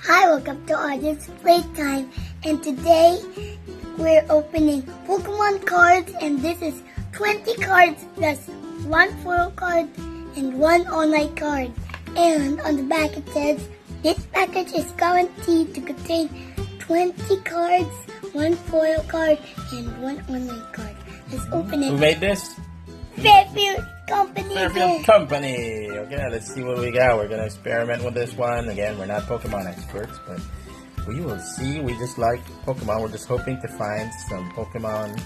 Hi, welcome to Audience Playtime, and today we're opening Pokemon cards, and this is 20 cards plus 1 foil card and 1 online card. And on the back it says, this package is guaranteed to contain 20 cards, 1 foil card, and 1 online card. Let's open it. Who made this? Fairfield Company. Fairfield Company. Okay, let's see what we got. We're gonna experiment with this one. Again, we're not Pokemon experts, but we will see. We just like Pokemon. We're just hoping to find some Pokemon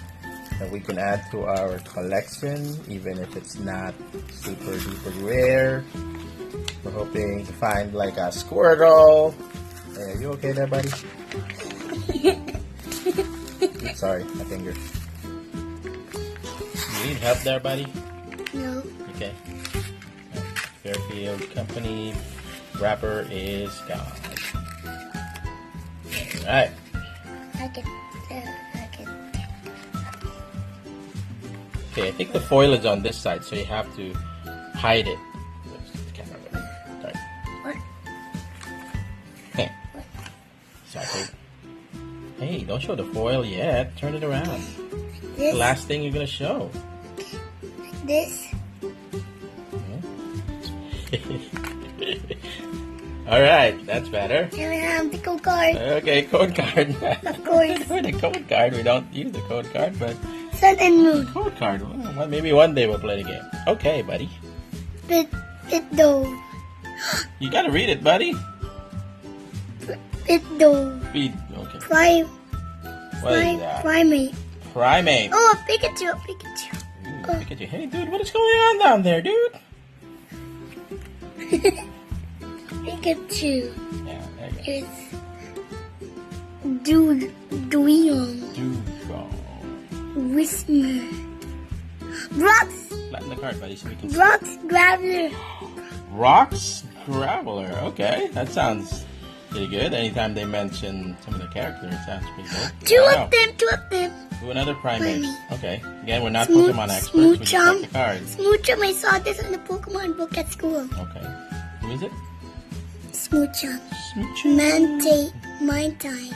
that we can add to our collection, even if it's not super duper rare. We're hoping to find like a Squirtle. Hey, are you okay there, buddy? Sorry, my finger. You need help there, buddy? No. Okay. Fairfield Company wrapper is gone. Alright. Okay, I think the foil is on this side, so you have to hide it. Sorry. What? Okay. Sorry. Hey, don't show the foil yet. Turn it around. This. The last thing you're gonna show. This. Alright, that's better. And I have the code card. Okay, code card. Of course. For the code card, we don't use the code card, but Sun and Moon. code card. Well, maybe one day we'll play the game. Okay, buddy. It though. You gotta read it, buddy. It though. Read. Okay. What is that? Primate. Primate. Oh, Pikachu. Pikachu. Ooh, Pikachu. Hey, dude, what is going on down there, dude? Pikachu. Yeah, there you It's Dude. Duion. go. Dude, go. Whismer. Rocks. Flatten the card, buddy, so we can see. Rocks Graveler. Rocks Graveler. Okay, that sounds pretty good. Anytime they mention some of the characters, it sounds pretty good. Two Wow. of them. Two of them. Ooh, another primate. Primate. Okay. Again, we're not Smooch- Pokemon experts. We just like Smoochum. the cards. Smoochum. I saw this in the Pokemon book at school. Okay. Who is it? Smoochum. Smoochum. Mantine.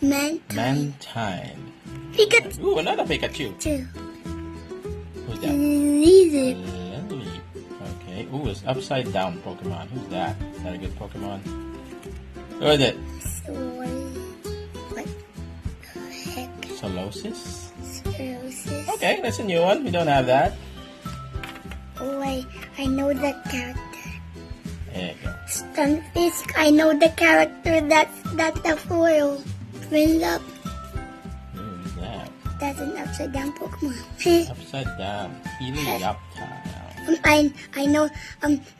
Mantine. Pikachu. Ooh, another Pikachu. Who's that? Lizard. Lily. Okay. Ooh, it's upside down Pokemon. Who's that? Is that a good Pokemon? Who is it? What the heck? Solosis? Sclerosis. Okay, that's a new one. We don't have that. Oh, I know the character. There you go. Stunfisk. I know the character that's the foil. Twin up. Who's that? That's an upside down Pokemon. Upside down. Helioptile. I know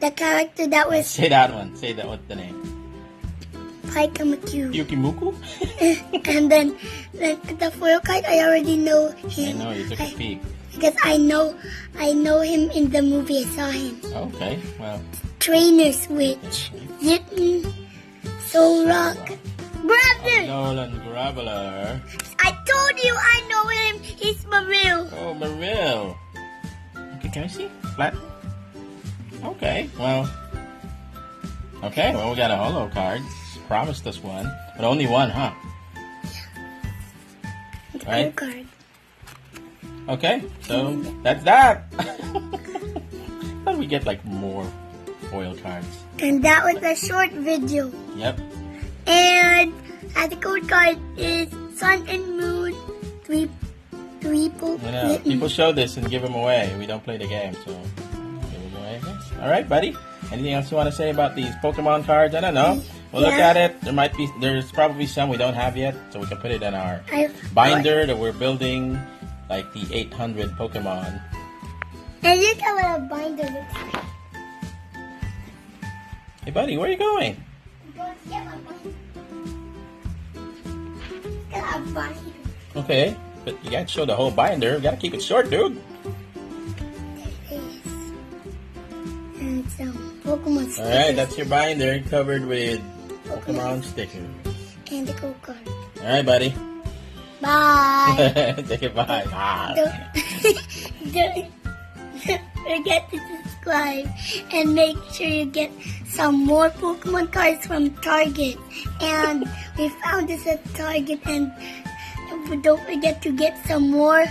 the character that was Say that one. Say that. What's the name? Pikachu. Yukimuku? And then the foil card, I already know I him. know, you took a peek. Because I know him in the movie. I saw him. Okay, well. Trainer Switch. Zitten. Solrock. Brother! Nolan Graveler. I told you I know him. He's Maril. Oh, Marill. Okay, can I see? Flat? Okay, well. Okay, well, we got a holo card. Promised us one. But only one, huh? Right. Card. Okay, so that's that. How do we get like more foil cards? And that was a short video. Yep. And the code card is Sun and Moon. Three You know, people show this and give them away. We don't play the game, so give them away. All right, buddy. Anything else you want to say about these Pokemon cards? I don't know. We'll look Yeah. at it. There's probably some we don't have yet, so we can put it in our I- binder that we're building, like the 800 Pokemon. And look at what a binder looks like. Hey, buddy, where are you going? Go get my binder. Look at a binder. Okay, but you gotta show the whole binder. You gotta keep it short, dude. There it is. And some Pokemon stickers. All right, that's your binder covered with Pokemon stickers. And the code card. All right, buddy. Bye. Take it. Bye. Bye. Don't- forget to subscribe and make sure you get some more Pokemon cards from Target. And we found this at Target, and don't forget to get some more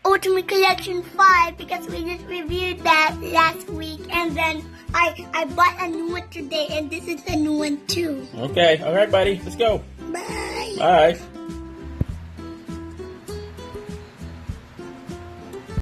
Ultimate Collection 5 because we just reviewed that last week, and then I bought a new one today, and this is a new one too. Okay, all right, buddy, let's go. Bye. Bye.